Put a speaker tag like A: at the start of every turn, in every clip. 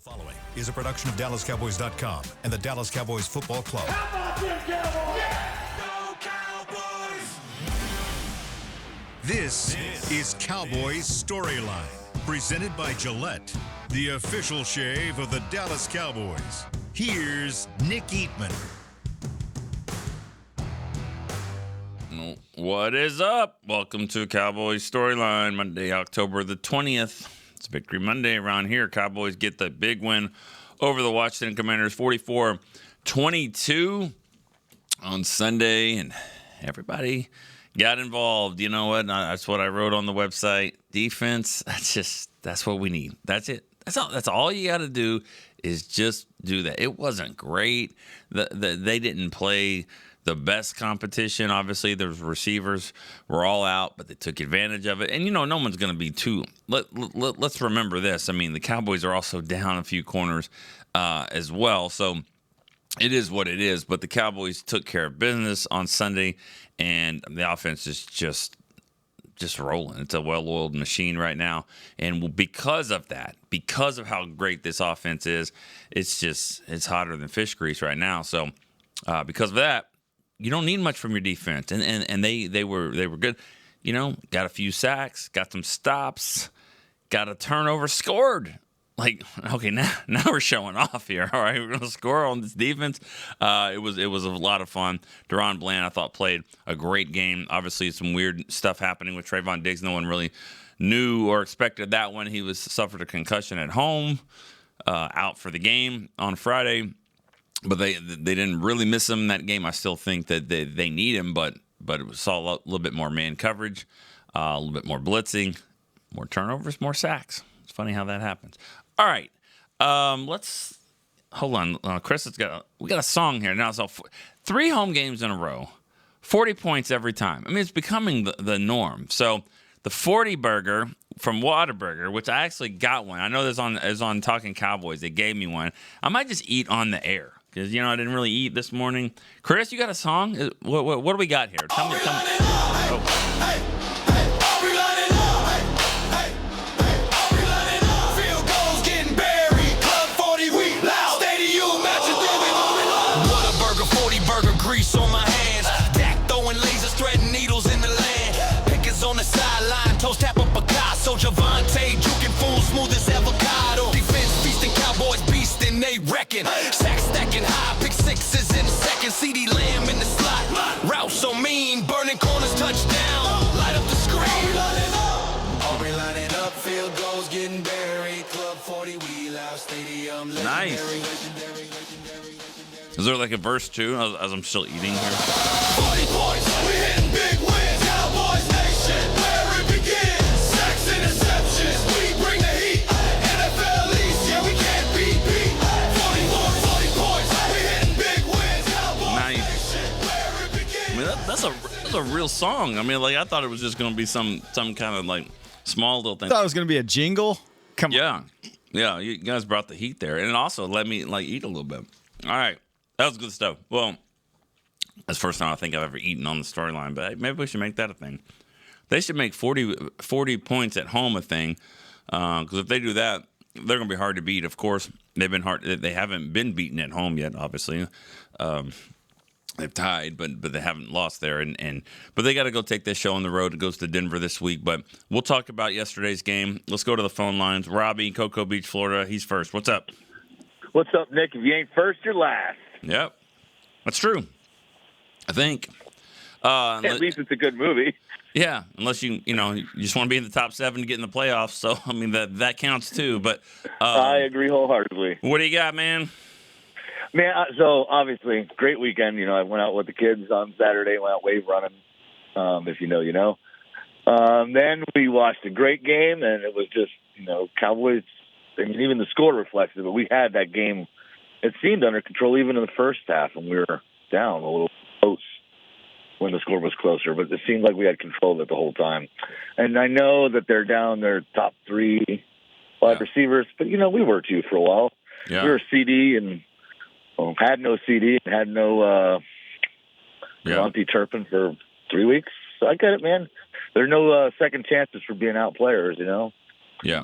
A: Following is a production of DallasCowboys.com and the Dallas Cowboys Football Club.
B: How about them Cowboys? Yeah! Go Cowboys!
A: This is Cowboys Storyline, presented by Gillette, the official shave of the Dallas Cowboys. Here's Nick Eatman.
C: What is up? Welcome to Cowboys Storyline, Monday, October the 20th. It's Victory Monday around here. Cowboys get the big win over the Washington Commanders, 44-22 on Sunday, and everybody got involved. You know what? That's what I wrote on the website. Defense, that's what we need. That's it. That's all you got to do is just do that. It wasn't great. They didn't play the best competition. Obviously, the receivers were all out, but they took advantage of it. And, no one's going to be too – let's remember this. I mean, the Cowboys are also down a few corners as well. So it is what it is. But the Cowboys took care of business on Sunday, and the offense is just rolling. It's a well-oiled machine right now. And because of that, because of how great this offense is, it's hotter than fish grease right now. So because of that, you don't need much from your defense, and they were good. Got a few sacks, got some stops, got a turnover, scored. Okay, now we're showing off here. All right, we're gonna score on this defense. It was a lot of fun. Deron Bland, I thought, played a great game. Obviously, some weird stuff happening with Trayvon Diggs. No one really knew or expected that one. He suffered a concussion at home, out for the game on Friday. But they didn't really miss him in that game. I still think that they need him, but it saw a little bit more man coverage, a little bit more blitzing, more turnovers, more sacks. It's funny how that happens. All right, let's hold on. Chris, we got a song here now. So 3 home games in a row, 40 points every time. I mean, it's becoming the norm. So the 40 burger from Whataburger, which I actually got one. I know this is on Talking Cowboys. They gave me one. I might just eat on the air. Because, I didn't really eat this morning. Chris, you got a song? What do we got here? Tell me. Oh.
D: Whataburger, 40 burger, grease on my hands. Dak throwing lasers, threading needles in the land. Pickers on the sideline, toast tap up Picasso. Javante, juking fool, smooth as avocado. Defense feasting, Cowboys beasting, they reckon. Sack stacking high, pick sixes in a second. CD Lamb in the slot. Route so mean, burning corners, touchdown. Light up the screen. Aubrey lining up, field goals getting buried. Club 40 wheel out, stadium legendary.
C: Nice. Is there like a verse too as I'm still eating here?
B: 40 points, we hitting big wins. Cowboys Nation, where it begins. Sacks, interceptions, we bring the heat. NFL East, yeah, we can't beat. 40 points, we hitting big wins. Cowboys Nation, where it begins.
C: I mean, that's a real song. I mean, I thought it was just going to be some kind of small little thing.
E: I thought it was going to be a jingle. Come on.
C: Yeah, you guys brought the heat there, and it also let me eat a little bit. All right, that was good stuff. Well, that's the first time I think I've ever eaten on the Storyline, but maybe we should make that a thing. They should make 40 points at home a thing, because if they do that, they're going to be hard to beat. Of course, they haven't been beaten at home yet. Obviously, they've tied, but they haven't lost there. But they got to go take this show on the road. It goes to Denver this week. But we'll talk about yesterday's game. Let's go to the phone lines. Robbie, Cocoa Beach, Florida. He's first. What's up?
F: What's up, Nick? If you ain't first, you're last.
C: Yep, that's true. I think.
F: At least it's a good movie.
C: Yeah, unless you just want to be in the top 7 to get in the playoffs. So I mean that counts too. But
F: I agree wholeheartedly.
C: What do you got, man?
F: Man, so obviously, great weekend. I went out with the kids on Saturday, went out wave running. If you know, you know. Then we watched a great game, and it was just, Cowboys. I mean, even the score reflects it, but we had that game, it seemed under control even in the first half, and we were down a little close when the score was closer, but it seemed like we had control of it the whole time. And I know that they're down their top 3 wide receivers, but, we were too for a while.
C: Yeah.
F: We were CD and had no CD and had no Monty Turpin for 3 weeks. So I get it, man. There are no second chances for being out players,
C: Yeah.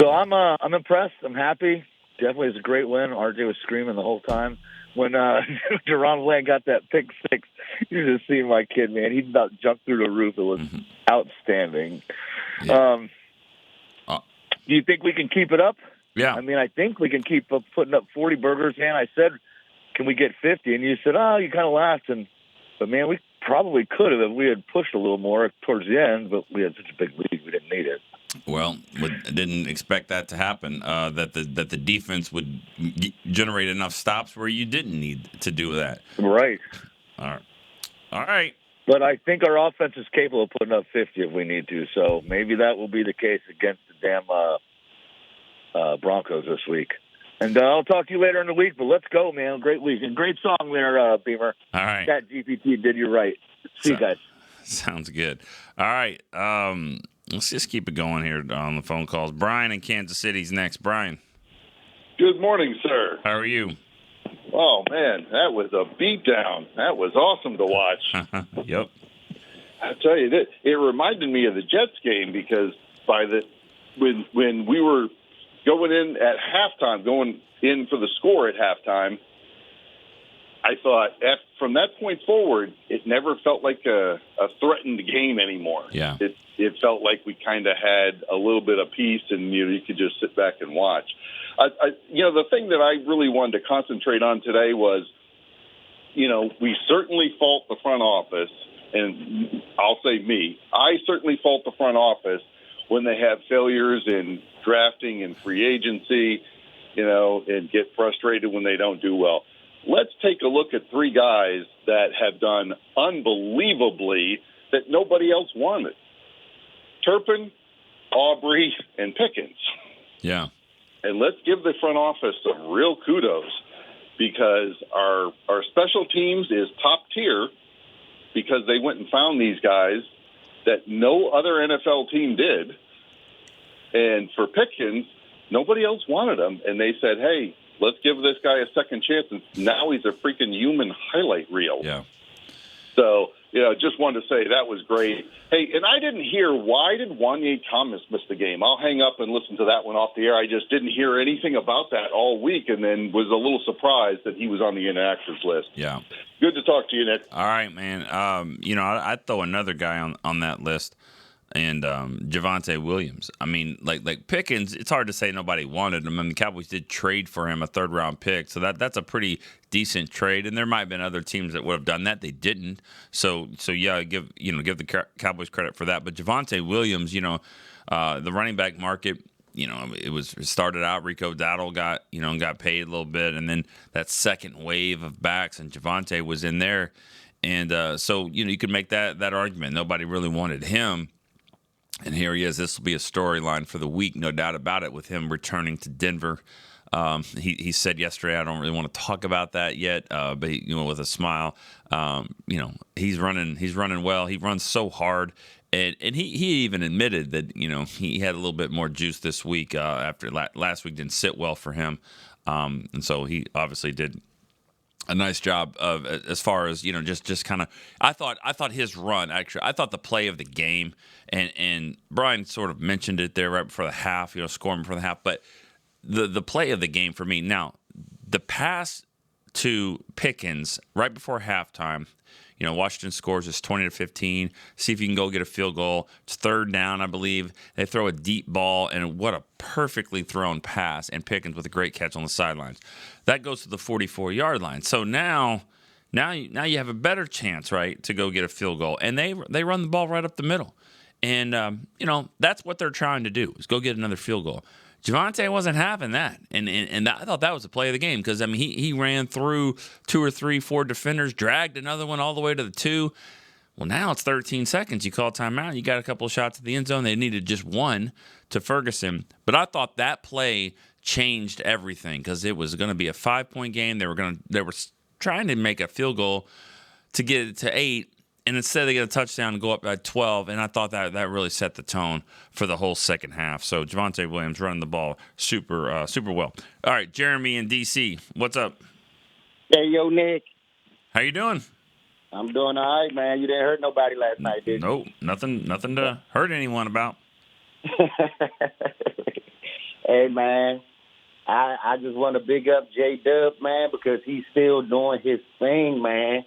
F: So I'm impressed. I'm happy. definitely was a great win. RJ was screaming the whole time. When Deron Bland got that pick six, you just see my kid, man. He about jumped through the roof. It was outstanding.
C: Yeah.
F: Do you think we can keep it up?
C: Yeah.
F: I mean, I think we can keep up putting up 40 burgers. And I said, can we get 50? And you said, oh, you kind of laughed. But, man, we probably could have if we had pushed a little more towards the end, but we had such a big lead, we didn't need it.
C: Well, didn't expect that to happen. That the defense would generate enough stops where you didn't need to do that.
F: Right.
C: All right.
F: But I think our offense is capable of putting up 50 if we need to. So maybe that will be the case against the damn Broncos this week. And I'll talk to you later in the week. But let's go, man! Great week and great song there, Beamer.
C: All right.
F: Chat GPT did you right. See you guys.
C: Sounds good. All right. Let's just keep it going here on the phone calls. Brian in Kansas City's next. Brian.
G: Good morning, sir.
C: How are you?
G: Oh, man, that was a beatdown. That was awesome to watch.
C: Yep.
G: I tell you, it reminded me of the Jets game because when we were going in at halftime, going in for the score at halftime, I thought from that point forward, it never felt like a threatened game anymore.
C: Yeah.
G: It felt like we kind of had a little bit of peace, and you could just sit back and watch. The thing that I really wanted to concentrate on today was, we certainly fault the front office, and I'll say me. I certainly fault the front office when they have failures in drafting and free agency, and get frustrated when they don't do well. Let's take a look at three guys that have done unbelievably that nobody else wanted. Turpin, Aubrey, and Pickens.
C: Yeah.
G: And let's give the front office some real kudos because our special teams is top tier because they went and found these guys that no other NFL team did. And for Pickens, nobody else wanted him. And they said, hey, let's give this guy a second chance. And now he's a freaking human highlight reel.
C: Yeah.
G: So, just wanted to say that was great. Hey, and I didn't hear, why did Wanye Thomas miss the game? I'll hang up and listen to that one off the air. I just didn't hear anything about that all week and then was a little surprised that he was on the inactives list.
C: Yeah.
G: Good to talk to you, Nick.
C: All right, man. I'd throw another guy on that list. And Javonte Williams. I mean, like Pickens, it's hard to say nobody wanted him. I mean, the Cowboys did trade for him, a third-round pick, so that's a pretty decent trade. And there might have been other teams that would have done that. They didn't. So yeah, give the Cowboys credit for that. But Javonte Williams, the running back market, it started out Rico Dowdle got paid a little bit, and then that second wave of backs, and Javonte was in there, and so you could make that argument. Nobody really wanted him. And here he is. This will be a storyline for the week, no doubt about it, with him returning to Denver. He said yesterday, I don't really want to talk about that yet, but with a smile, he's running well. He runs so hard, and he even admitted that he had a little bit more juice this week after last week didn't sit well for him, and so he obviously did a nice job of as far as just kind of. I thought his run actually. I thought the play of the game, and Brian sort of mentioned it there right before the half. Scoring before the half, but the play of the game for me now, the pass to Pickens right before halftime. Washington scores just 20-15. See if you can go get a field goal. It's third down, I believe. They throw a deep ball, and what a perfectly thrown pass. And Pickens with a great catch on the sidelines. That goes to the 44-yard line. So now you have a better chance, right, to go get a field goal. And they run the ball right up the middle. And that's what they're trying to do is go get another field goal. Javonte wasn't having that, and I thought that was the play of the game because, he ran through 2 or 3, 4 defenders, dragged another one all the way to the 2. Well, now it's 13 seconds. You call timeout. You got a couple of shots at the end zone. They needed just one to Ferguson. But I thought that play changed everything because it was going to be a 5-point game. They were trying to make a field goal to get it to 8. And instead they get a touchdown and go up by 12, and I thought that really set the tone for the whole second half. So Javonte Williams running the ball super well. All right, Jeremy in D.C., what's up?
H: Hey, yo, Nick.
C: How you doing?
H: I'm doing all right, man. You didn't hurt nobody last night, did you?
C: Nope, nothing to hurt anyone about.
H: Hey, man, I just want to big up J-Dub, man, because he's still doing his thing, man.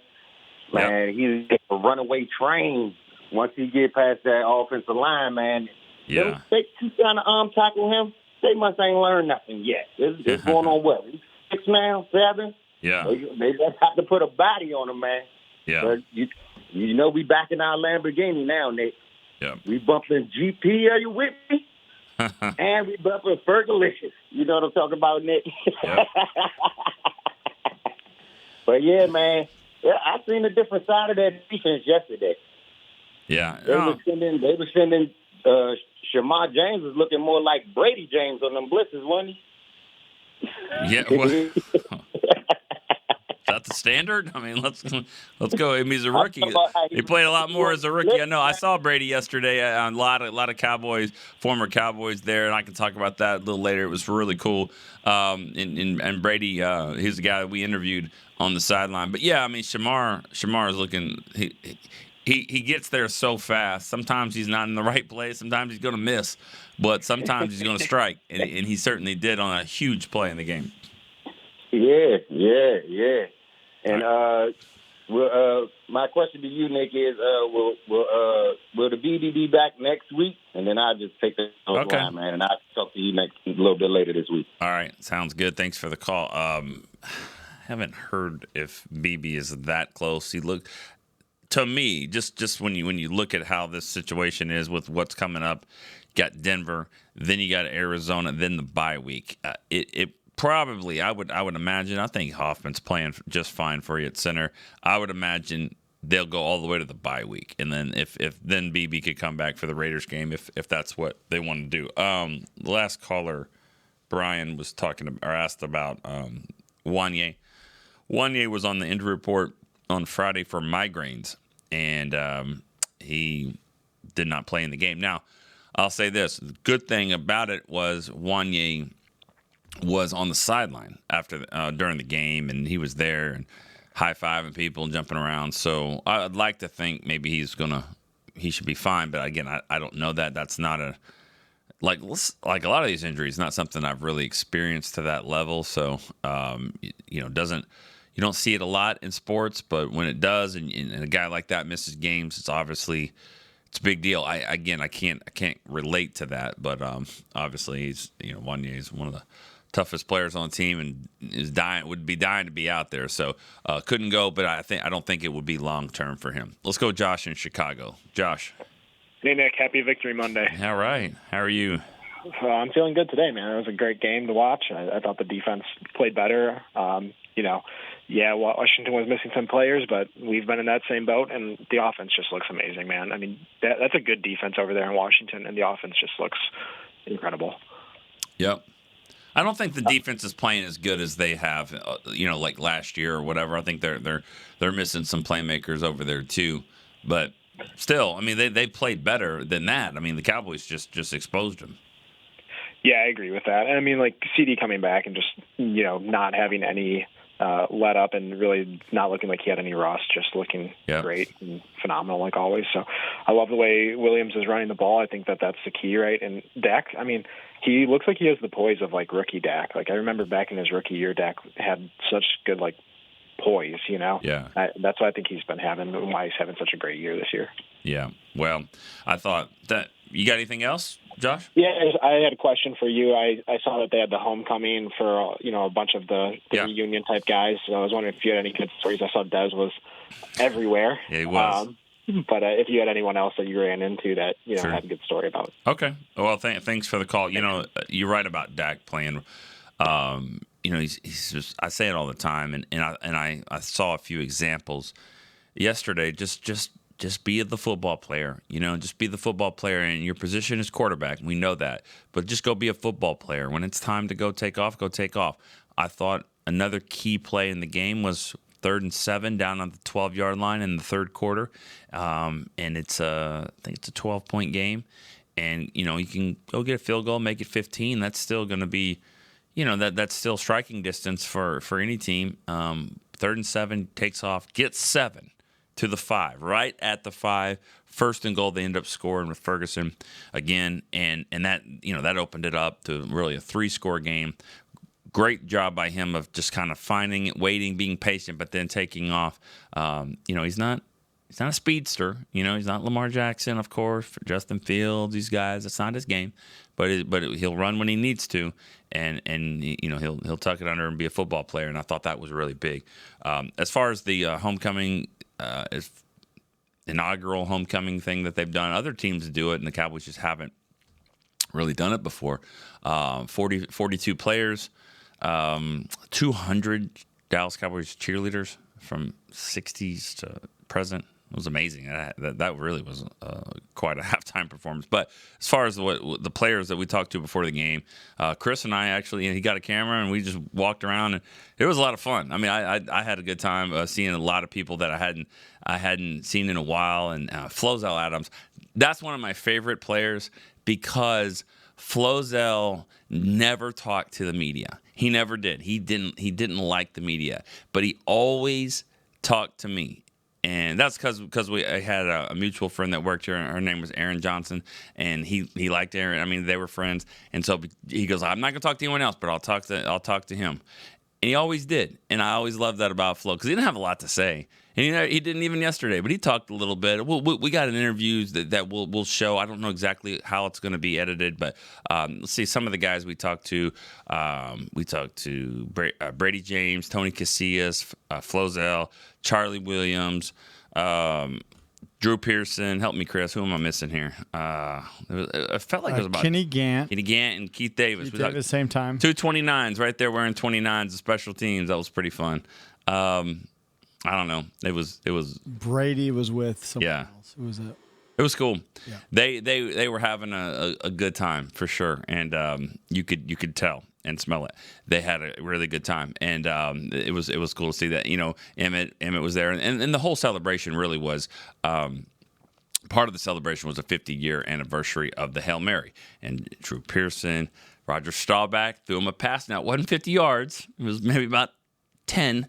H: Man, he's a runaway train. Once he get past that offensive line, man,
C: Yeah.
H: they trying to arm tackle him. They must ain't learned nothing yet. It's going on what? 6 now, 7?
C: Yeah.
H: They just have to put a body on him, man.
C: Yeah.
H: But you know we back in our Lamborghini now, Nick.
C: Yeah.
H: We bumping GP, are you with me? And we bumping Fergalicious. You know what I'm talking about, Nick?
C: Yep.
H: But yeah, man, I seen a different side of that defense yesterday.
C: Yeah.
H: They were sending Shamar James was looking more like Brady James on them blitzes, wasn't he?
C: Yeah. Well, is that the standard? I mean, let's go. I mean, he's a rookie. He played a lot more as a rookie. I know. I saw Brady yesterday. A lot of Cowboys, former Cowboys there, and I can talk about that a little later. It was really cool. And Brady, he's the guy that we interviewed on the sideline. But yeah, I mean, Shamar is looking. He gets there so fast. Sometimes he's not in the right place. Sometimes he's going to miss, but sometimes he's going to strike, and he certainly did on a huge play in the game.
H: Yeah. And my question to you, Nick, is will the BD be back next week? And then I'll just take the line, man, and I'll talk to you a little bit later this week.
C: All right, sounds good. Thanks for the call. Haven't heard if BB is that close. He looked to me just when you look at how this situation is with what's coming up. You got Denver, then you got Arizona, then the bye week. It probably, I would imagine, I think Hoffman's playing just fine for you at center. I would imagine they'll go all the way to the bye week, and then if then BB could come back for the Raiders game if that's what they want to do. The last caller, Brian, was asked about Wanye. Wanye was on the injury report on Friday for migraines, and he did not play in the game. Now, I'll say this: the good thing about it was Wanye was on the sideline after during the game, and he was there and high-fiving people and jumping around. So I'd like to think maybe he should be fine. But again, I don't know that. That's not like a lot of these injuries, not something I've really experienced to that level. So you don't see it a lot in sports, but when it does, and a guy like that misses games, it's a big deal. I can't relate to that, but obviously he's Wanye is one of the toughest players on the team and would be dying to be out there. So couldn't go, but I don't think it would be long term for him. Let's go, Josh in Chicago. Josh.
I: Hey Nick, happy Victory Monday.
C: All right, how are you?
I: I'm feeling good today, man. It was a great game to watch. I thought the defense played better. Washington was missing some players, but we've been in that same boat, and the offense just looks amazing, man. I mean, that's a good defense over there in Washington, and the offense just looks incredible.
C: Yep. I don't think the defense is playing as good as they have, like last year or whatever. I think they're missing some playmakers over there too. But still, I mean, they played better than that. I mean, the Cowboys just exposed them.
I: Yeah, I agree with that. I mean, like CD coming back and just not having any let up and really not looking like he had any rust, just looking great and phenomenal like always. So I love the way Williams is running the ball. I think that's the key, right? And Dak, I mean, he looks like he has the poise of like rookie Dak. Like I remember back in his rookie year, Dak had such good like poise, Yeah. That's what I think he's been having, why he's having such a great year this year.
C: Yeah. Well, I thought that you got anything else, Josh?
I: Yeah, I had a question for you. I saw that they had the homecoming for a bunch of the reunion type guys. So I was wondering if you had any good stories. I saw Dez was everywhere.
C: Yeah, he was.
I: But if you had anyone else that you ran into that
C: Sure.
I: had a good story about.
C: Okay. Well, thanks for the call. You're right about Dak playing. He's just, I say it all the time, and I saw a few examples yesterday. Just be the football player. Just be the football player, and your position is quarterback. We know that, but just go be a football player. When it's time to go take off, go take off. I thought another key play in the game was 3rd and 7 down on the 12-yard line in the third quarter, and I think it's a 12-point game, and you can go get a field goal, make it 15. That's still going to be, that's still striking distance for any team. 3rd and 7 takes off, gets 7 to the 5, right at the 5, 1st and goal. They end up scoring with Ferguson again, and that that opened it up to really a 3-score game. great job by him of just kind of finding it, waiting, being patient, but then taking off. He's not a speedster. He's not Lamar Jackson, of course, for Justin Fields, these guys. That's not his game. But he'll run when he needs to, and he'll tuck it under and be a football player. And I thought that was really big. As far as the homecoming, inaugural homecoming thing that they've done, other teams do it, and the Cowboys just haven't really done it before. 42 players, 200 Dallas Cowboys cheerleaders from 60s to present. It was amazing. That really was quite a halftime performance. But as far as the players that we talked to before the game, Chris and I actually, he got a camera and we just walked around, and it was a lot of fun. I mean, I had a good time seeing a lot of people that I hadn't seen in a while. And Flozell Adams, that's one of my favorite players because Flozell never talked to the media. He never did. He didn't like the media, but he always talked to me. And that's because I had a mutual friend that worked here. Her name was Aaron Johnson, and he liked Aaron. I mean, they were friends, and so he goes, "I'm not gonna talk to anyone else, but I'll talk to him." And he always did, and I always loved that about Flo because he didn't have a lot to say, and he didn't even yesterday, but he talked a little bit. We got an interviews that we'll show. I don't know exactly how it's going to be edited, but let's see some of the guys we talked to. We talked to Brady James, Tony Casillas, Flozell, Charlie Williams, Drew Pearson. Help me, Chris. Who am I missing here? It felt like it was about
E: Kenny Gant.
C: Kenny Gant and Keith Davis.
E: Keith Davis, same time.
C: 2 29s right there wearing 29s of special teams. That was pretty fun. I don't know. It was.
E: Brady was with someone else. Who was it?
C: It was cool.
E: Yeah.
C: They were having a good time for sure, and you could tell and smell it. They had a really good time, and it was cool to see that. Emmett was there, and the whole celebration really was. Part of the celebration was a 50-year anniversary of the Hail Mary, and Drew Pearson, Roger Staubach threw him a pass. Now it wasn't 50 yards; it was maybe about 10,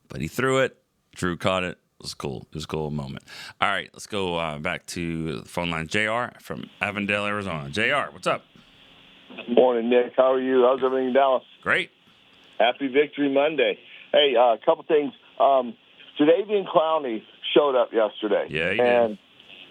C: but he threw it. Drew caught it. It was cool. It was a cool moment. All right, let's go back to the phone line. JR from Avondale, Arizona. JR, what's up?
J: Morning, Nick. How are you? How's everything in Dallas?
C: Great.
J: Happy Victory Monday. Hey, a couple things. Jadeveon Clowney showed up yesterday.
C: Yeah, he
J: and
C: did.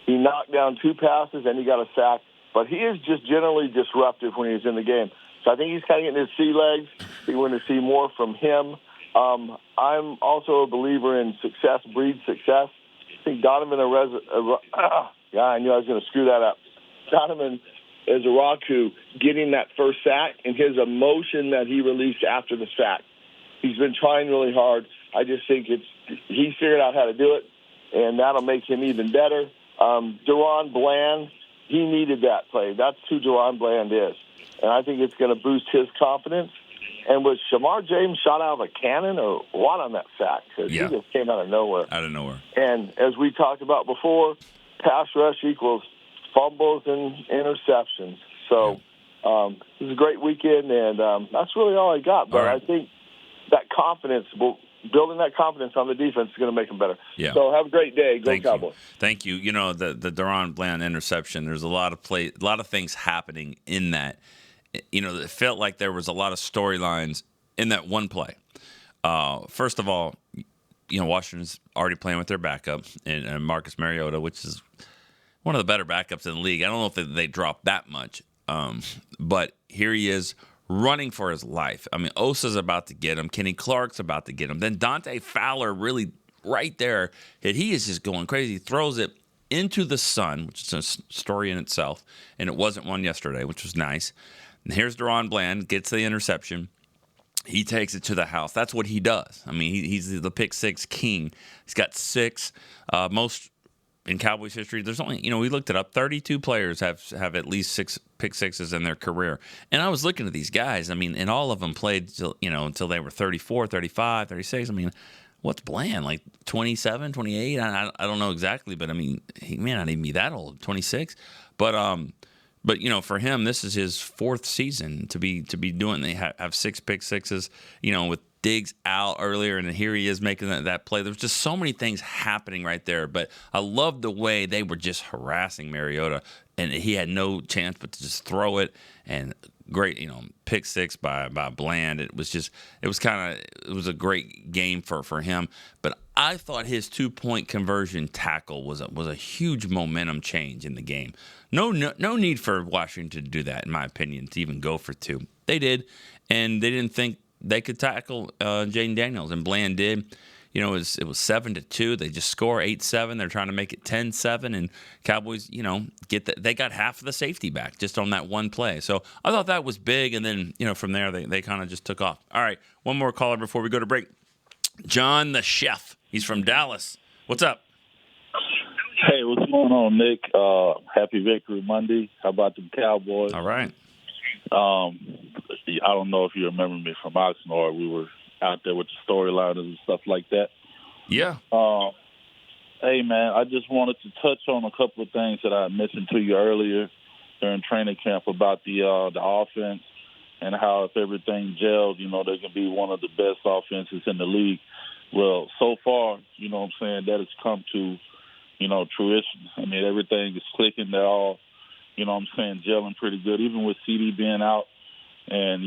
J: He knocked down 2 passes and he got a sack. But he is just generally disruptive when he's in the game. So I think he's kind of getting his sea legs. We're going to see more from him. I'm also a believer in success breeds success. I think Donovan I knew I was going to screw that up. Donovan Ezeraku getting that first sack and his emotion that he released after the sack. He's been trying really hard. I just think he figured out how to do it, and that'll make him even better. Deron Bland, he needed that play. That's who Deron Bland is, and I think it's going to boost his confidence. And was Shamar James shot out of a cannon or what on that sack? Because he just came out of nowhere.
C: Out of nowhere.
J: And as we talked about before, pass rush equals fumbles and interceptions. So it was a great weekend, and that's really all I got. But I think that confidence, building that confidence on the defense is going to make them better.
C: Yeah.
J: So have a great day. Go Cowboys.
C: Thank you. The Deron Bland interception, there's a lot of things happening in that. It felt like there was a lot of storylines in that one play. First of all, Washington's already playing with their backup, and Marcus Mariota, which is one of the better backups in the league. I don't know if they dropped that much, but here he is running for his life. I mean, Osa's about to get him. Kenny Clark's about to get him. Then Dante Fowler really right there. He is just going crazy. He throws it into the sun, which is a story in itself, and it wasn't one yesterday, which was nice. And here's Deron Bland, gets the interception. He takes it to the house. That's what he does. I mean, he's the pick six king. He's got 6. Most in Cowboys history. There's only, we looked it up. 32 players have at least 6 pick sixes in their career. And I was looking at these guys. I mean, and all of them played until they were 34, 35, 36. I mean, what's Bland, like 27, 28? I don't know exactly, but I mean, he may not even be that old, 26. But for him, this is his 4th season to be doing. They have 6 pick sixes. With Diggs out earlier, and here he is making that play. There was just so many things happening right there. But I love the way they were just harassing Mariota, and he had no chance but to just throw it. And great, pick six by Bland. It was a great game for him. But I thought his 2-point conversion tackle was a huge momentum change in the game. No need for Washington to do that, in my opinion, to even go for 2. They did, and they didn't think they could tackle Jaden Daniels, and Bland did. It was 7-2. They just score 8-7. They're trying to make it 10-7, and Cowboys, they got half of the safety back just on that one play. So I thought that was big, and then from there they kind of just took off. All right, one more caller before we go to break. John the Chef. He's from Dallas. What's up?
K: Hey, what's going on, Nick? Happy Victory Monday. How about the Cowboys?
C: All right.
K: I don't know if you remember me from Oxnard. We were out there with the storylines and stuff like that.
C: Yeah.
K: Hey, man, I just wanted to touch on a couple of things that I mentioned to you earlier during training camp about the offense and how if everything gels, they can be one of the best offenses in the league. Well, so far, that has come to, fruition. I mean, everything is clicking. They're all, gelling pretty good, even with CD being out and,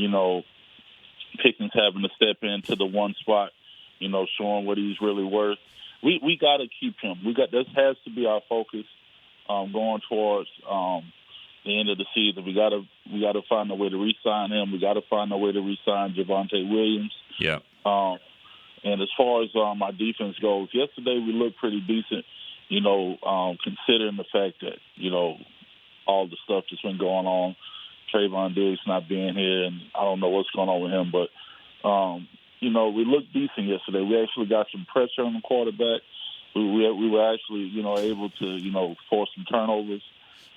K: Pickens having to step into the one spot, showing what he's really worth. We got to keep him. This has to be our focus going towards the end of the season. We got to find a way to re-sign him. We got to find a way to re-sign Javonte Williams.
C: Yeah.
K: And as far as our defense goes, yesterday we looked pretty decent, considering the fact that, all the stuff that's been going on, Trayvon Diggs not being here, and I don't know what's going on with him. But, we looked decent yesterday. We actually got some pressure on the quarterback. We were actually, able to, force some turnovers.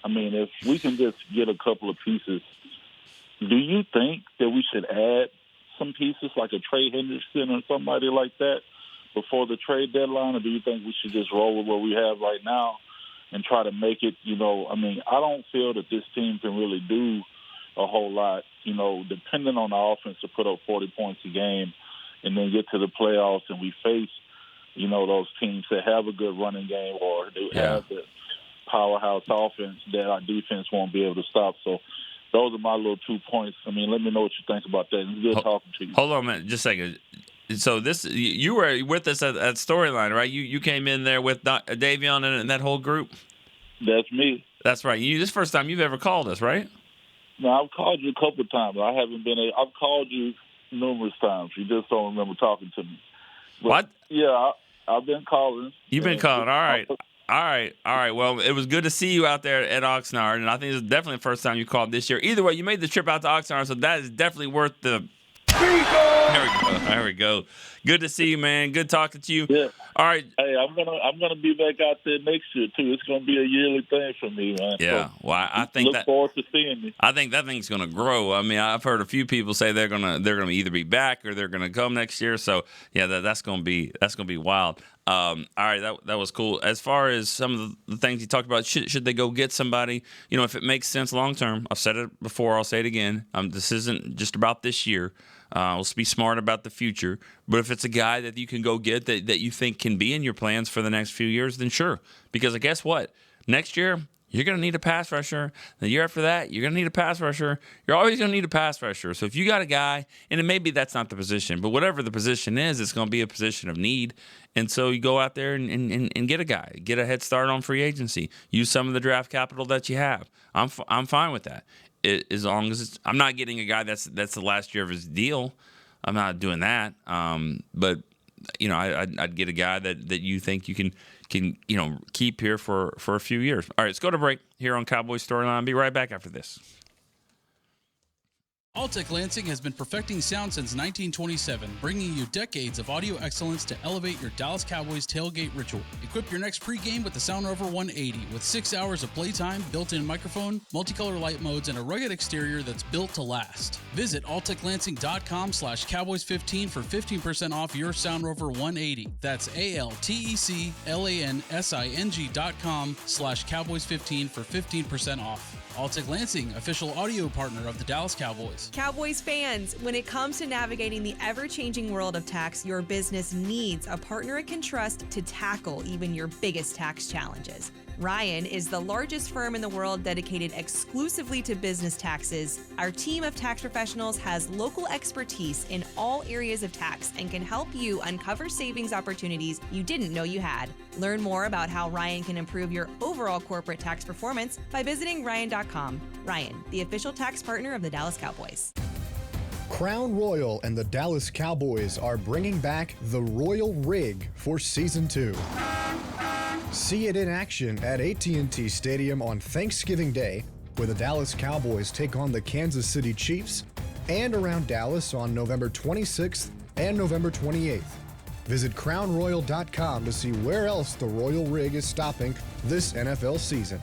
K: I mean, if we can just get a couple of pieces, do you think that we should add some pieces like a Trey Hendrickson or somebody like that before the trade deadline, or do you think we should just roll with what we have right now and try to make it, I don't feel that this team can really do a whole lot, depending on the offense to put up 40 points a game and then get to the playoffs and we face, those teams that have a good running game or they have the powerhouse offense that our defense won't be able to stop. So those are my little 2 points. I mean, let me know what you think about that. It's good talking to you.
C: Hold on a minute, just a second. So you were with us at Storyline, right? You came in there with Davion and that whole group?
K: That's me.
C: That's right. This is the first time you've ever called us, right?
K: No, I've called you a couple of times. I've called you numerous times. You just don't remember talking to me. But,
C: what?
K: Yeah, I've been calling.
C: You've been calling. All right. Well, it was good to see you out there at Oxnard, and I think it's definitely the first time you called this year. Either way, you made the trip out to Oxnard, so that is definitely worth the... There we go. Good to see you, man. Good talking to you.
K: Yeah.
C: All right.
K: Hey, I'm gonna be back out there next year too. It's gonna be a yearly thing for me, man.
C: Yeah.
K: So
C: well, I think
K: look forward to seeing you.
C: I think that thing's gonna grow. I mean, I've heard a few people say they're gonna either be back or they're gonna come next year. So yeah, that's gonna be wild. All right, that was cool. As far as some of the things you talked about, should they go get somebody? If it makes sense long term. I've said it before. I'll say it again. This isn't just about this year. Let's be smart about the future. But if it's a guy that you can go get that you think can be in your plans for the next few years, then sure. Because guess what? Next year, you're going to need a pass rusher. The year after that, you're going to need a pass rusher. You're always going to need a pass rusher. So if you got a guy, and maybe that's not the position, but whatever the position is, it's going to be a position of need. And so you go out there and get a guy. Get a head start on free agency. Use some of the draft capital that you have. I'm fine with that. As long as I'm not getting a guy that's the last year of his deal. I'm not doing that. But I'd get a guy that you think you can keep here for a few years. All right, let's go to break here on Cowboys Storyline. Be right back after this.
L: Altec Lansing has been perfecting sound since 1927, bringing you decades of audio excellence to elevate your Dallas Cowboys tailgate ritual. Equip your next pregame with the Sound Rover 180 with 6 hours of playtime, built-in microphone, multicolor light modes, and a rugged exterior that's built to last. Visit alteclansing.com/Cowboys15 for 15% off your Sound Rover 180. That's ALTECLANSING.com/Cowboys15 for 15% off. Altec Lansing, official audio partner of the Dallas Cowboys. Cowboys.
M: Cowboys fans, when it comes to navigating the ever-changing world of tax, your business needs a partner it can trust to tackle even your biggest tax challenges. Ryan is the largest firm in the world dedicated exclusively to business taxes. Our team of tax professionals has local expertise in all areas of tax and can help you uncover savings opportunities you didn't know you had. Learn more about how Ryan can improve your overall corporate tax performance by visiting Ryan.com. Ryan, the official tax partner of the Dallas Cowboys.
N: Crown Royal and the Dallas Cowboys are bringing back the Royal Rig for Season 2. See it in action at AT&T Stadium on Thanksgiving Day, where the Dallas Cowboys take on the Kansas City Chiefs, and around Dallas on November 26th and November 28th. Visit crownroyal.com to see where else the Royal Rig is stopping this NFL season.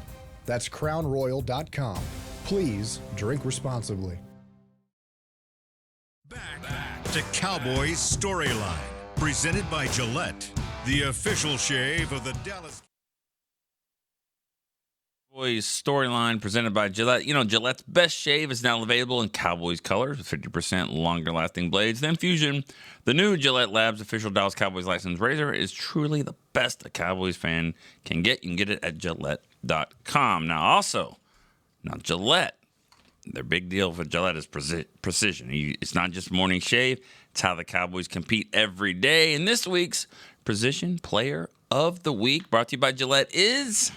N: That's crownroyal.com. Please drink responsibly.
A: Back to Cowboys Storyline, presented by Gillette, the official shave of the Dallas
C: Cowboys Storyline, presented by Gillette. You know, Gillette's best shave is now available in Cowboys colors with 50% longer-lasting blades than Fusion. The new Gillette Labs official Dallas Cowboys licensed razor is truly the best a Cowboys fan can get. You can get it at Gillette.com. Now, Gillette, their big deal for Gillette is precision. It's not just morning shave. It's how the Cowboys compete every day. And this week's Precision Player of the Week, brought to you by Gillette, is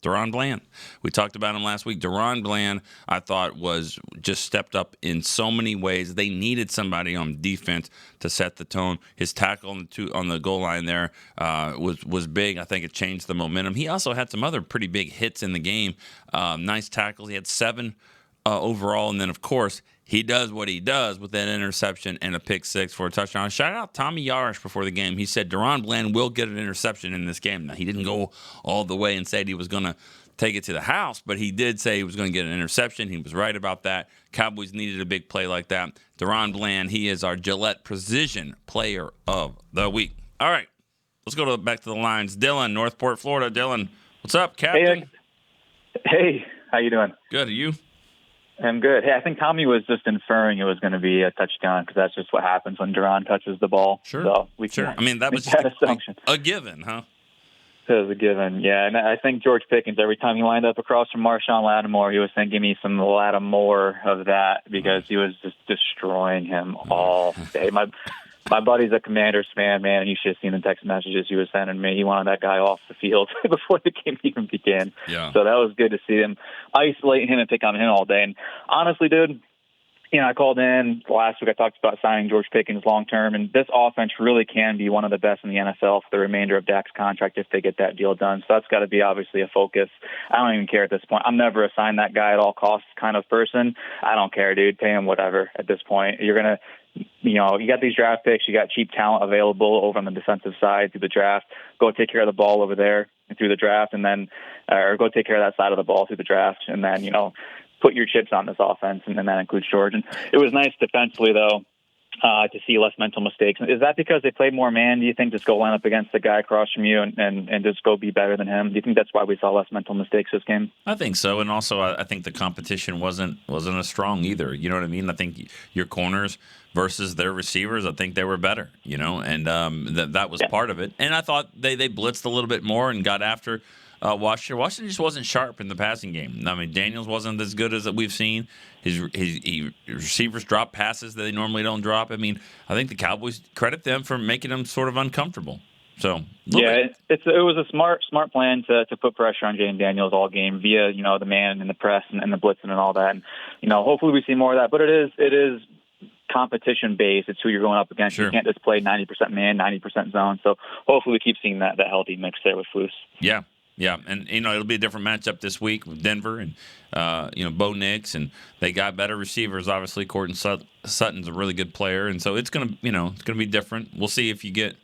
C: DaRon Bland. We talked about him last week. DaRon Bland, I thought, was just stepped up in so many ways. They needed somebody on defense to set the tone. His tackle on the goal line there was big. I think it changed the momentum. He also had some other pretty big hits in the game. Nice tackles. He had 7 overall. And then, of course, he does what he does with that interception and a pick 6 for a touchdown. Shout out Tommy Yarish before the game. He said DaRon Bland will get an interception in this game. Now, he didn't go all the way and said he was going to take it to the house, but he did say he was going to get an interception. He was right about that. Cowboys needed a big play like that. DaRon Bland, he is our Gillette Precision Player of the Week. All right, let's go back to the lines. Dylan, Northport, Florida. Dylan, what's up, Captain?
O: Hey, how you doing?
C: Good. Are you?
O: I'm good. Hey, I think Tommy was just inferring it was going to be a touchdown because that's just what happens when DaRon touches the ball.
C: Sure.
O: So
C: I mean, that was just a given, huh?
O: It was a given, yeah. And I think George Pickens, every time he lined up across from Marshawn Lattimore, he was saying, give me some Lattimore of that because he was just destroying him all day. My buddy's a Commanders fan, man, and you should have seen the text messages he was sending me. He wanted that guy off the field before the game even began.
C: Yeah.
O: So that was good to see him isolating him and pick on him all day. And honestly, dude, I called in last week. I talked about signing George Pickens long-term, and this offense really can be one of the best in the NFL for the remainder of Dak's contract if they get that deal done. So that's got to be obviously a focus. I don't even care at this point. I'm never a sign that guy at all costs kind of person. I don't care, dude. Pay him whatever at this point. You're going to you got these draft picks, you got cheap talent available over on the defensive side through the draft. Go take care of the ball over there through the draft, and then, or go take care of that side of the ball through the draft, and then, put your chips on this offense, and that includes George. And it was nice defensively, though, to see less mental mistakes. Is that because they played more man, do you think, just go line up against the guy across from you and just go be better than him? Do you think that's why we saw less mental mistakes this game?
C: I think so, and also I think the competition wasn't as strong either. You know what I mean? I think your corners versus their receivers, I think they were better, and that was part of it. And I thought they blitzed a little bit more and got after Washington. Washington just wasn't sharp in the passing game. I mean, Daniels wasn't as good as we've seen. His receivers drop passes that they normally don't drop. I mean, I think the Cowboys credit them for making them sort of uncomfortable. So
O: it was a smart plan to put pressure on Jayden Daniels all game via the man and the press and the blitzing and all that. And hopefully we see more of that. But it is competition based. It's who you're going up against. Sure. You can't just play 90% man, 90% zone. So hopefully we keep seeing that healthy mix there with Flus.
C: Yeah. Yeah, and it'll be a different matchup this week with Denver and Bo Nix, and they got better receivers. Obviously, Courtland Sutton's a really good player, and so it's gonna be different. We'll see if you get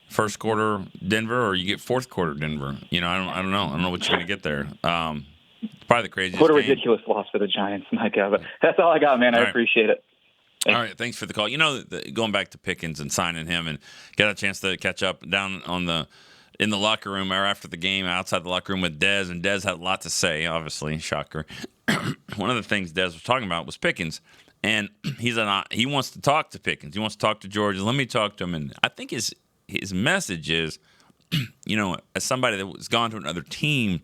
C: first quarter Denver or you get fourth quarter Denver. I don't know. I don't know what you're gonna get there. It's probably the craziest.
O: What a ridiculous loss for the Giants, Mike. But that's all I got, man. I appreciate it.
C: All right, thanks for the call. Going back to Pickens and signing him, and got a chance to catch up down on the in the locker room or after the game, outside the locker room with Dez, and Dez had a lot to say, obviously, shocker. One of the things Dez was talking about was Pickens, and he wants to talk to Pickens. He wants to talk to George. Let me talk to him. And I think his message is, as somebody that has gone to another team,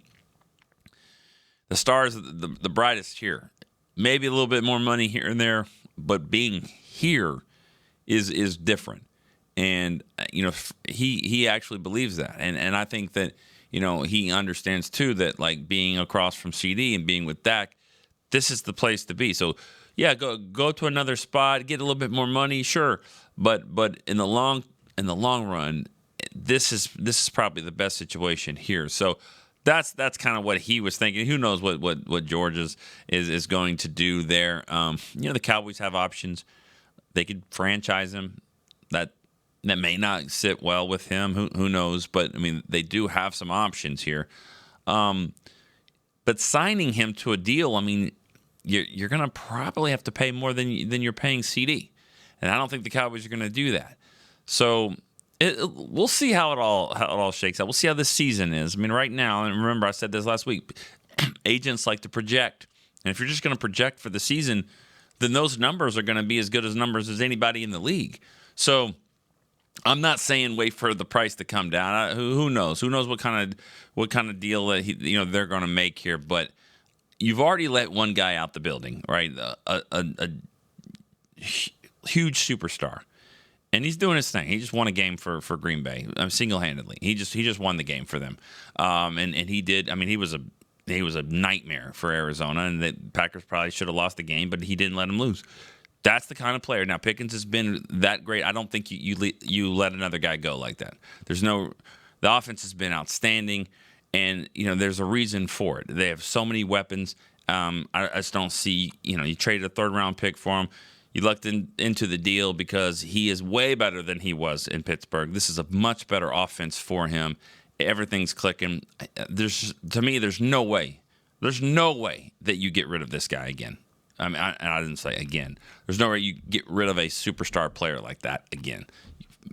C: the stars, the brightest here. Maybe a little bit more money here and there, but being here is different. And, he actually believes that. And I think that, he understands, too, that, like, being across from CD and being with Dak, this is the place to be. So, yeah, go to another spot, get a little bit more money, sure. But in the long run, this is probably the best situation here. So that's kind of what he was thinking. Who knows what George is going to do there. The Cowboys have options. They could franchise him. That may not sit well with him. Who knows? But, I mean, they do have some options here. But signing him to a deal, I mean, you're going to probably have to pay more than you're paying CD. And I don't think the Cowboys are going to do that. So we'll see how it all shakes out. We'll see how this season is. I mean, right now, and remember I said this last week, agents like to project. And if you're just going to project for the season, then those numbers are going to be as good as numbers as anybody in the league. So I'm not saying wait for the price to come down. Who knows? Who knows what kind of deal that they're going to make here? But you've already let one guy out the building, right? A huge superstar, and he's doing his thing. He just won a game for Green Bay single-handedly. He just won the game for them, and he did. I mean, he was a nightmare for Arizona, and the Packers probably should have lost the game, but he didn't let him lose. That's the kind of player. Now, Pickens has been that great. I don't think you let another guy go like that. The offense has been outstanding, and there's a reason for it. They have so many weapons. I just don't see. You traded a third-round pick for him. You lucked into the deal because he is way better than he was in Pittsburgh. This is a much better offense for him. Everything's clicking. To me, there's no way that you get rid of this guy again. I mean, I didn't say again. There's no way you get rid of a superstar player like that again.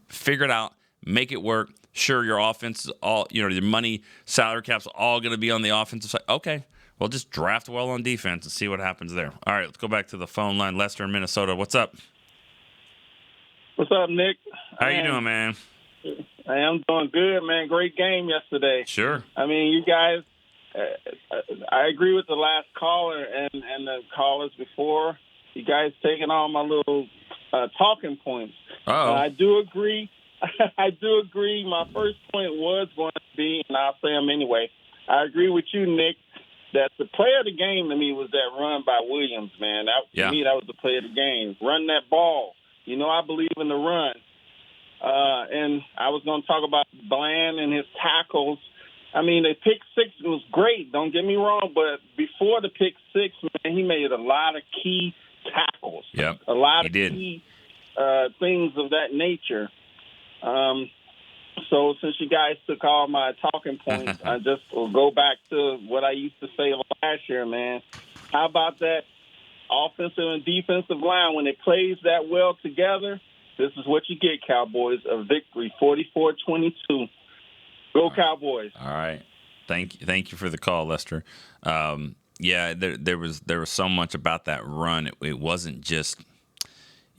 C: Figure it out. Make it work. Sure, your offense is all, your money, salary cap's all going to be on the offensive side. Okay, well, just draft well on defense and see what happens there. All right, let's go back to the phone line. Lester in Minnesota. What's up?
P: What's up, Nick?
C: How you doing, man?
P: I am doing good, man. Great game yesterday.
C: Sure.
P: I mean, you guys, I agree with the last caller and the callers before. You guys taking all my little talking points. I do agree. I do agree. My first point was going to be, and I'll say them anyway, I agree with you, Nick, that the play of the game to me was that run by Williams, man. To me, that was the play of the game. Run that ball. I believe in the run. And I was going to talk about Bland and his tackles. I mean, the pick six was great, don't get me wrong, but before the pick six, man, he made a lot of key tackles.
C: Yep,
P: a lot of key things of that nature. So since you guys took all my talking points, I just will go back to what I used to say last year, man. How about that offensive and defensive line? When it plays that well together, this is what you get, Cowboys, a victory, 44-22. Go Cowboys.
C: All right. Thank you for the call, Lester. There was so much about that run. It wasn't just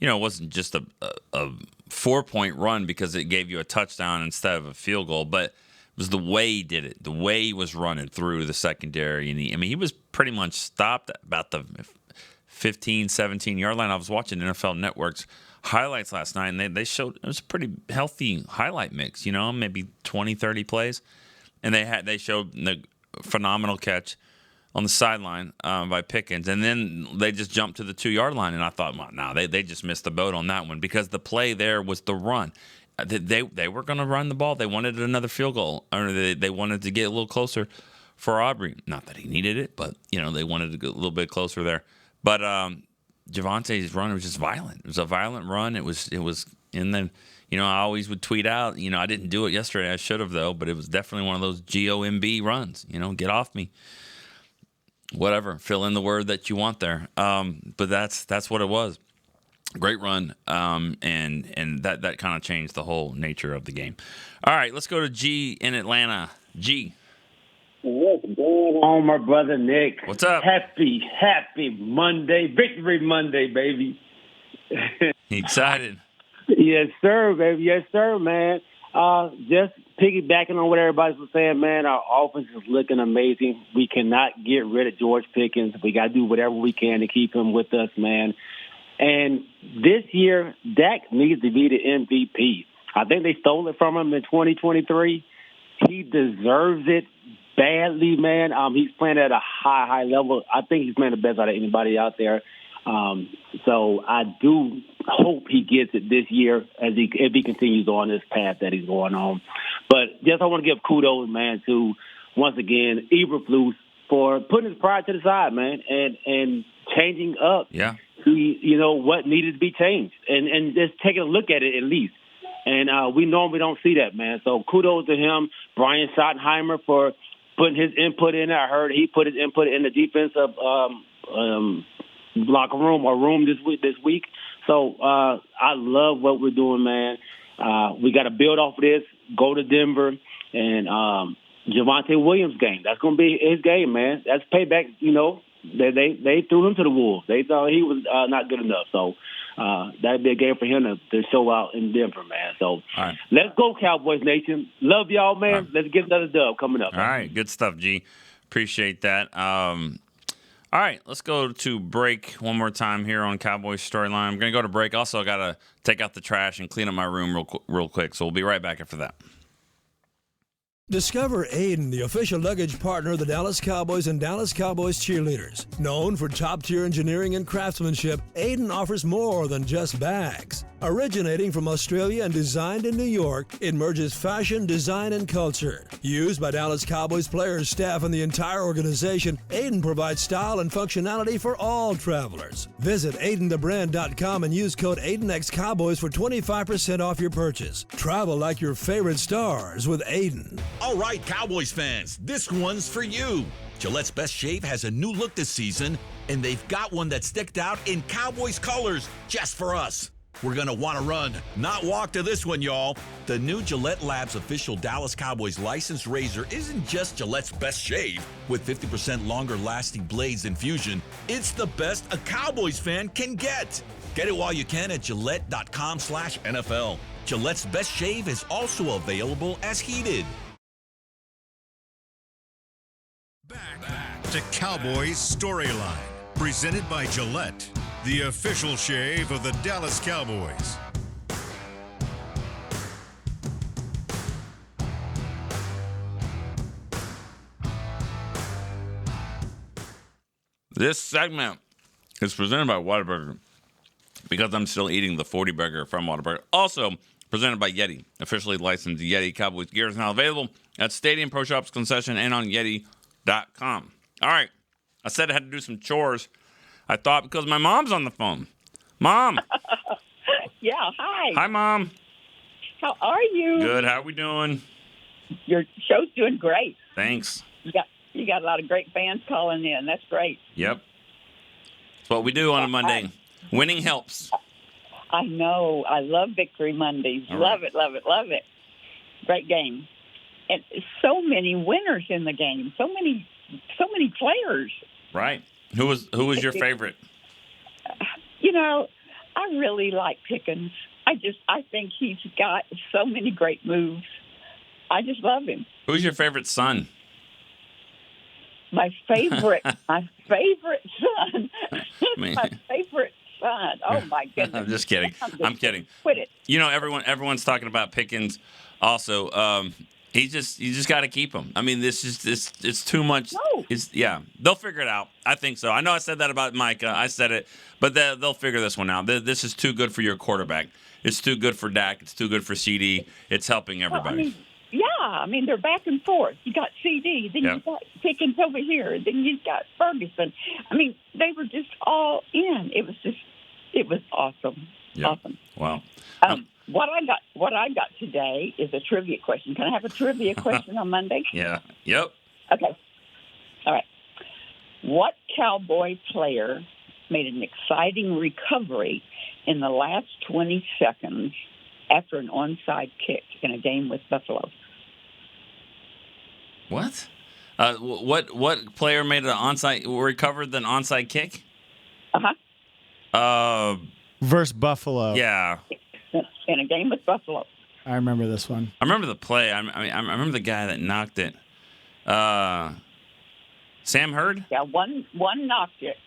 C: a 4-point run because it gave you a touchdown instead of a field goal, but it was the way he did it, the way he was running through the secondary. And he was pretty much stopped at about the 15, 17-yard line. I was watching NFL Network's highlights last night, and they showed it was a pretty healthy highlight mix, maybe 20, 30 plays. And they showed the phenomenal catch on the sideline by Pickens, and then they just jumped to the 2-yard line, and I thought, well, no, they just missed the boat on that one because the play there was the run. They were going to run the ball. They wanted another field goal, or they wanted to get a little closer for Aubrey. Not that he needed it, but they wanted to get a little bit closer there. But Javonte's run was just violent. It was a violent run. It was in the. I always would tweet out. I didn't do it yesterday. I should have though, but it was definitely one of those GOMB runs. Get off me. Whatever, fill in the word that you want there. But that's what it was. Great run, and that kind of changed the whole nature of the game. All right, let's go to G in Atlanta. G.
Q: What's going on, my brother Nick?
C: What's up?
Q: Happy Monday. Victory Monday, baby.
C: Excited.
Q: Yes, sir, baby. Yes, sir, man. Just piggybacking on what everybody was saying, man, our offense is looking amazing. We cannot get rid of George Pickens. We got to do whatever we can to keep him with us, man. And this year, Dak needs to be the MVP. I think they stole it from him in 2023. He deserves it badly, man. He's playing at a high level. I think he's playing the best out of anybody out there. So I do hope he gets it this year if he continues on this path that he's going on. But just I want to give kudos, man, to, once again, Eberflus for putting his pride to the side, man, and changing up what needed to be changed and just taking a look at it at least. And we normally don't see that, man. So kudos to him, Brian Schottenheimer, for putting his input in. I heard he put his input in the defensive locker room or room this week. So I love what we're doing, man. We got to build off of this, go to Denver, and Javonte Williams' game. That's going to be his game, man. That's payback, They threw him to the wolves. They thought he was not good enough. So that'd be a game for him to show out in Denver, man. So let's go, Cowboys Nation. Love y'all, man. Let's get another dub coming up.
C: All right, good stuff, G. Appreciate that. All right, let's go to break one more time here on Cowboys Storyline. I'm going to go to break. Also, I got to take out the trash and clean up my room real quick. So we'll be right back after that.
R: Discover Aiden, the official luggage partner of the Dallas Cowboys and Dallas Cowboys cheerleaders. Known for top-tier engineering and craftsmanship, Aiden offers more than just bags. Originating from Australia and designed in New York, it merges fashion, design, and culture. Used by Dallas Cowboys players, staff, and the entire organization, Aiden provides style and functionality for all travelers. Visit AidenTheBrand.com and use code AidenXCowboys for 25% off your purchase. Travel like your favorite stars with Aiden.
S: All right, Cowboys fans, this one's for you. Gillette's Best Shave has a new look this season, and they've got one that sticked out in Cowboys colors just for us. We're going to want to run, not walk to this one, y'all. The new Gillette Labs official Dallas Cowboys licensed razor isn't just Gillette's best shave. With 50% longer lasting blades than Fusion, it's the best a Cowboys fan can get. Get it while you can at Gillette.com/NFL. Gillette's Best Shave is also available as heated.
A: Back to Cowboys Storyline, presented by Gillette, the official shave of the Dallas Cowboys.
C: This segment is presented by Whataburger because I'm still eating the 40 burger from Whataburger. Also presented by Yeti, officially licensed Yeti Cowboys gear is now available at Stadium Pro Shops concession and on Yeti.com. All right, I said I had to do some chores. I thought because my mom's on the phone. Mom.
T: Yeah, hi.
C: Hi, Mom.
T: How are you?
C: Good. How are we doing?
T: Your show's doing great.
C: Thanks.
T: You got a lot of great fans calling in. That's great.
C: Yep. That's what we do on a Monday. Winning helps.
T: I know. I love Victory Mondays. Love it, love it, love it. Great game. And so many winners in the game. So many players.
C: Right. Who was your favorite?
T: I really like Pickens. I think he's got so many great moves. I just love him.
C: Who's your favorite son?
T: My favorite son. My favorite son. Oh my goodness.
C: I'm just kidding. I'm kidding.
T: Quit it.
C: Everyone's talking about Pickens. Also, you just got to keep him. I mean, it's too much. No. They'll figure it out. I think so. I know I said that about Micah. I said it, but they'll figure this one out. This is too good for your quarterback. It's too good for Dak. It's too good for CD. It's helping everybody.
T: I mean, they're back and forth. You got CD, then you got Pickens over here, then you got Ferguson. I mean, they were just all in. It was awesome.
C: Yep.
T: Awesome.
C: Wow.
T: What I got today is a trivia question. Can I have a trivia question on Monday?
C: Yeah. Yep.
T: Okay. All right. What Cowboy player made an exciting recovery in the last 20 seconds after an onside kick in a game with Buffalo.
C: What? What player made an onside, recovered an onside kick?
E: Versus Buffalo.
C: Yeah.
T: In a game with Buffalo.
E: I remember this one.
C: I remember the play. I remember the guy that knocked it. Sam Hurd?
T: Yeah, one knocked it.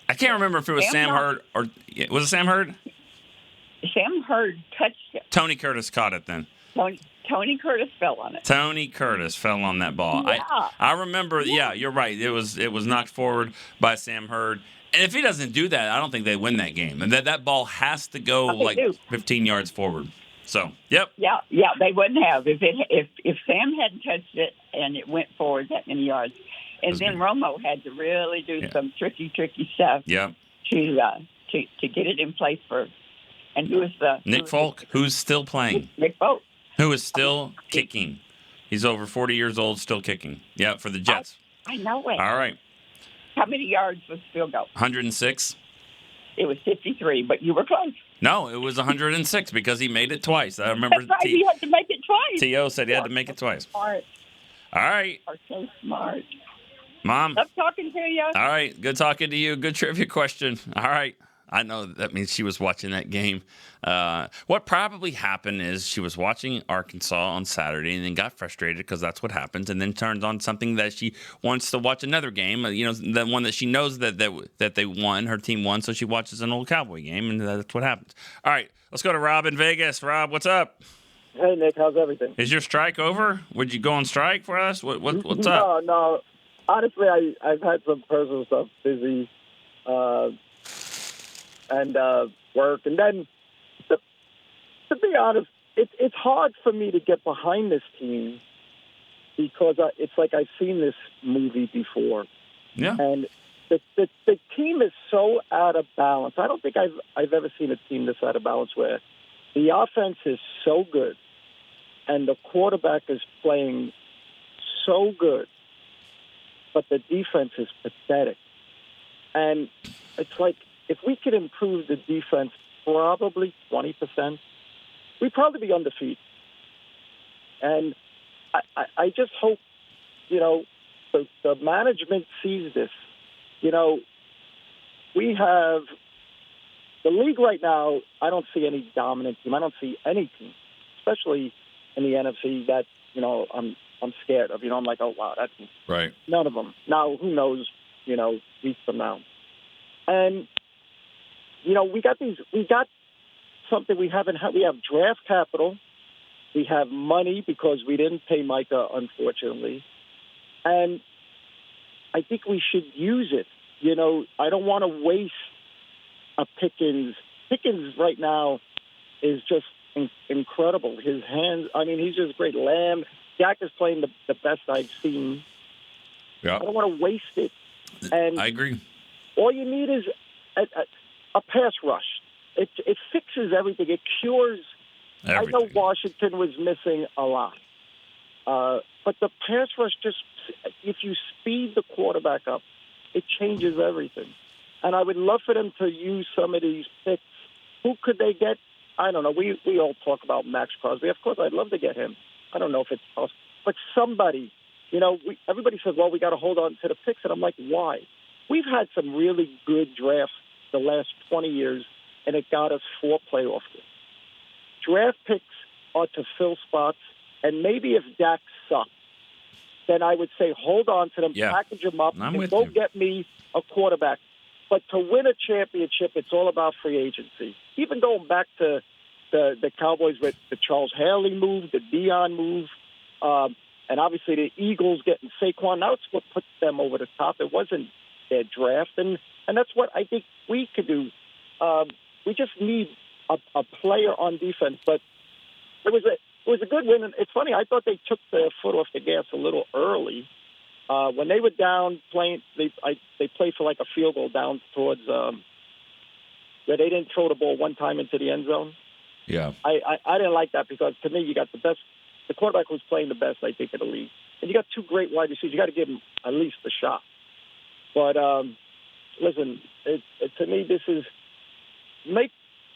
C: I can't remember if it was Sam Hurd or was it Sam Hurd?
T: Sam Hurd touched it.
C: Tony Curtis caught it then.
T: Tony Curtis fell on it.
C: Tony Curtis fell on that ball.
T: Yeah.
C: I remember. Yeah, you're right. It was knocked forward by Sam Hurd. And if he doesn't do that, I don't think they win that game. And that ball has to go 15 yards forward. So, yep.
T: Yeah, they wouldn't have if Sam hadn't touched it and it went forward that many yards. And then Romo had to really do some tricky stuff.
C: Yeah.
T: To get it in place for. And who is the
C: Nick Folk, who's still playing.
T: Nick Folk,
C: who is still kicking. He's over 40 years old, still kicking. Yeah, for the Jets.
T: I know it.
C: All right.
T: How many yards was field goal?
C: 106.
T: It was 53, but you were close.
C: No, it was 106 because he made it twice. I remember.
T: That's right, he had to make it twice.
C: T.O. said he had to make it twice.
T: Smart.
C: All right.
T: Are so smart.
C: Mom.
T: Love talking to you.
C: All right. Good talking to you. Good trivia question. All right. I know that means she was watching that game. What probably happened is she was watching Arkansas on Saturday and then got frustrated because that's what happens, and then turned on something that she wants to watch another game. The one that she knows that they won, her team won, so she watches an old Cowboy game, and that's what happens. All right, let's go to Rob in Vegas. Rob, what's up?
U: Hey, Nick, how's everything?
C: Is your strike over? Would you go on strike for us? What's up?
U: No. Honestly, I've had some personal stuff, busy. And work. And then, to be honest, it's hard for me to get behind this team because it's like I've seen this movie before.
C: Yeah.
U: And the team is so out of balance. I don't think I've ever seen a team this out of balance where the offense is so good and the quarterback is playing so good, but the defense is pathetic. And it's like, if we could improve the defense probably 20%, we'd probably be undefeated. And I just hope, the management sees this. We have the league right now. I don't see any dominant team. I don't see any team, especially in the NFC, that, I'm scared of. I'm like, oh, wow, that's
C: right.
U: None of them. Now, who knows, weeks from now. And we got something we haven't had. We have draft capital. We have money because we didn't pay Micah, unfortunately. And I think we should use it. I don't want to waste a Pickens. Pickens right now is just incredible. His hands, he's just great. Lamb, Dak is playing the best I've seen.
C: Yeah.
U: I don't want to waste it. And
C: I agree.
U: All you need is a pass rush. It fixes everything. It cures.
C: Everything.
U: I know Washington was missing a lot. But the pass rush if you speed the quarterback up, it changes everything. And I would love for them to use some of these picks. Who could they get? I don't know. We all talk about Max Crosby. Of course, I'd love to get him. I don't know if it's possible. But somebody, everybody says, well, we got to hold on to the picks. And I'm like, why? We've had some really good drafts the last 20 years, and it got us 4 playoff games. Draft picks are to fill spots, and maybe if Dak sucked, then I would say hold on to them, package them up, and go get me a quarterback. But to win a championship, it's all about free agency. Even going back to the Cowboys with the Charles Haley move, the Dion move, and obviously the Eagles getting Saquon. That's what put them over the top. It wasn't their draft, and that's what I think we could do. We just need a player on defense. But it was a good win. And it's funny. I thought they took their foot off the gas a little early. When they were down playing, they played for like a field goal down towards where they didn't throw the ball one time into the end zone.
C: Yeah,
U: I didn't like that because to me you got the quarterback who's playing the best, I think, in the league, and you got 2 great wide receivers. You got to give them at least a shot. But listen, to me this is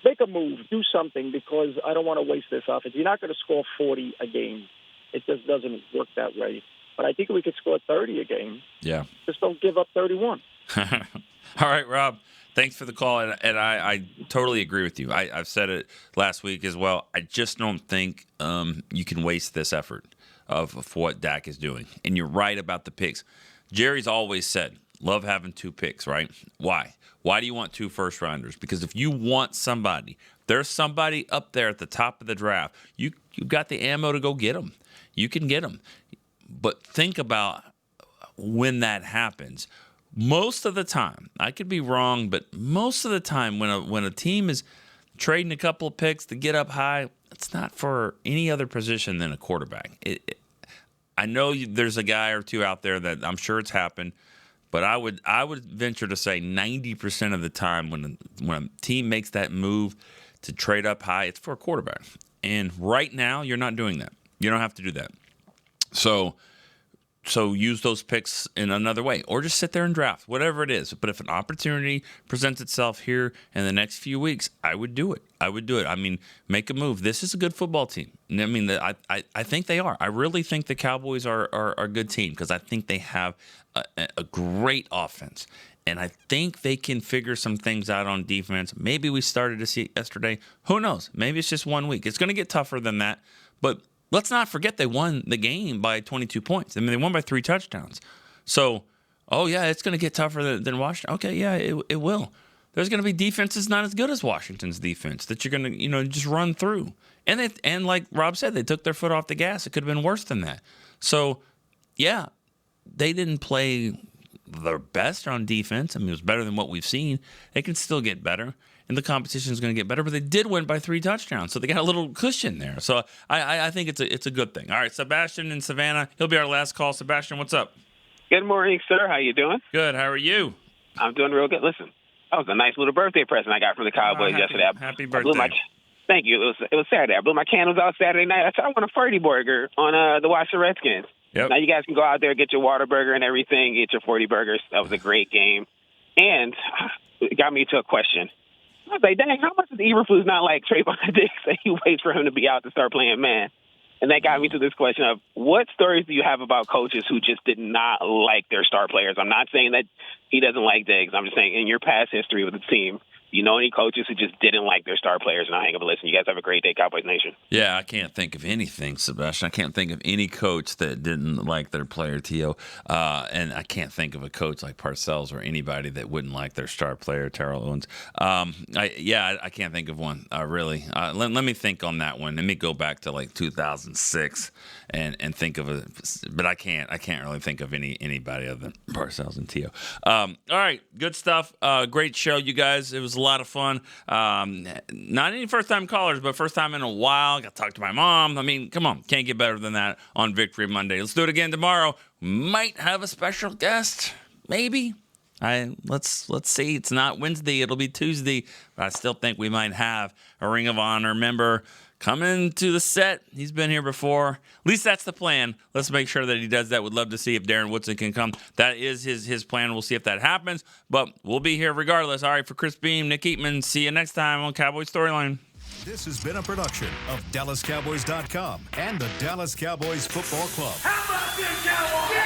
U: make a move, do something, because I don't want to waste this offense. You're not going to score 40 a game. It just doesn't work that way. But I think we could score 30 a game.
C: Yeah.
U: Just don't give up 31.
C: All right, Rob. Thanks for the call, and I totally agree with you. I've said it last week as well. I just don't think you can waste this effort of what Dak is doing. And you're right about the picks. Jerry's always said, love having 2 picks, right? Why? Why do you want 2 first-rounders? Because if you want somebody, there's somebody up there at the top of the draft, you've got the ammo to go get them. You can get them. But think about when that happens. Most of the time, I could be wrong, but most of the time when a team is trading a couple of picks to get up high, it's not for any other position than a quarterback. I know there's a guy or two out there that I'm sure it's happened, but I would venture to say 90% of the time when a team makes that move to trade up high, it's for a quarterback. And right now, you're not doing that. You don't have to do that. So use those picks in another way, or just sit there and draft, whatever it is. But if an opportunity presents itself here in the next few weeks, I would do it. I mean, make a move. This is a good football team. I mean, I think they are. I really think the Cowboys are a good team because I think they have a great offense. And I think they can figure some things out on defense. Maybe we started to see it yesterday. Who knows? Maybe it's just 1 week. It's going to get tougher than that. But let's not forget they won the game by 22 points. I mean, they won by 3 touchdowns. So, it's going to get tougher than Washington. Okay, yeah, it will. There's going to be defenses not as good as Washington's defense that you're going to, just run through. And like Rob said, they took their foot off the gas. It could have been worse than that. So, yeah, they didn't play their best on defense. I mean, it was better than what we've seen. They can still get better. And the competition is going to get better, but they did win by 3 touchdowns, so they got a little cushion there. So I think it's a good thing. All right, Sebastian in Savannah, he'll be our last call. Sebastian, what's up?
D: Good morning, sir. How you doing?
C: Good. How are you?
D: I'm doing real good. Listen, that was a nice little birthday present I got from the Cowboys yesterday.
C: Happy birthday!
D: Thank you. It was Saturday. I blew my candles out Saturday night. I said I want a Ferdy burger on the Washington Redskins.
C: Yep.
D: Now you guys can go out there, get your Whataburger and everything, get your 40 burgers. That was a great game, and it got me to a question. I was like, dang, how much is Eberflus not like Trayvon Diggs that he waits for him to be out to start playing man? And that got me to this question of what stories do you have about coaches who just did not like their star players? I'm not saying that he doesn't like Diggs. I'm just saying in your past history with the team, you know any coaches who just didn't like their star players? And I'll hang up and listen. You guys have a great day, Cowboys Nation.
C: Yeah, I can't think of anything, Sebastian. I can't think of any coach that didn't like their player, T.O. And I can't think of a coach like Parcells or anybody that wouldn't like their star player, Terrell Owens. I can't think of one, really. Let me think on that one. Let me go back to like 2006 and think of it. But I can't really think of anybody other than Parcells and T.O. All right, good stuff. Great show, you guys. It was a lot of fun. Not any first-time callers, but first time in a while. Got to talk to my mom. I mean, come on. Can't get better than that on Victory Monday. Let's do it again tomorrow. Might have a special guest. Maybe. Let's see. It's not Wednesday. It'll be Tuesday. But I still think we might have a Ring of Honor member coming to the set. He's been here before. At least that's the plan. Let's make sure that he does that. Would love to see if Darren Woodson can come. That is his plan. We'll see if that happens. But we'll be here regardless. All right, for Chris Beam, Nick Eatman, see you next time on Cowboys Storyline.
A: This has been a production of DallasCowboys.com and the Dallas Cowboys Football Club.
B: How about this, Cowboys?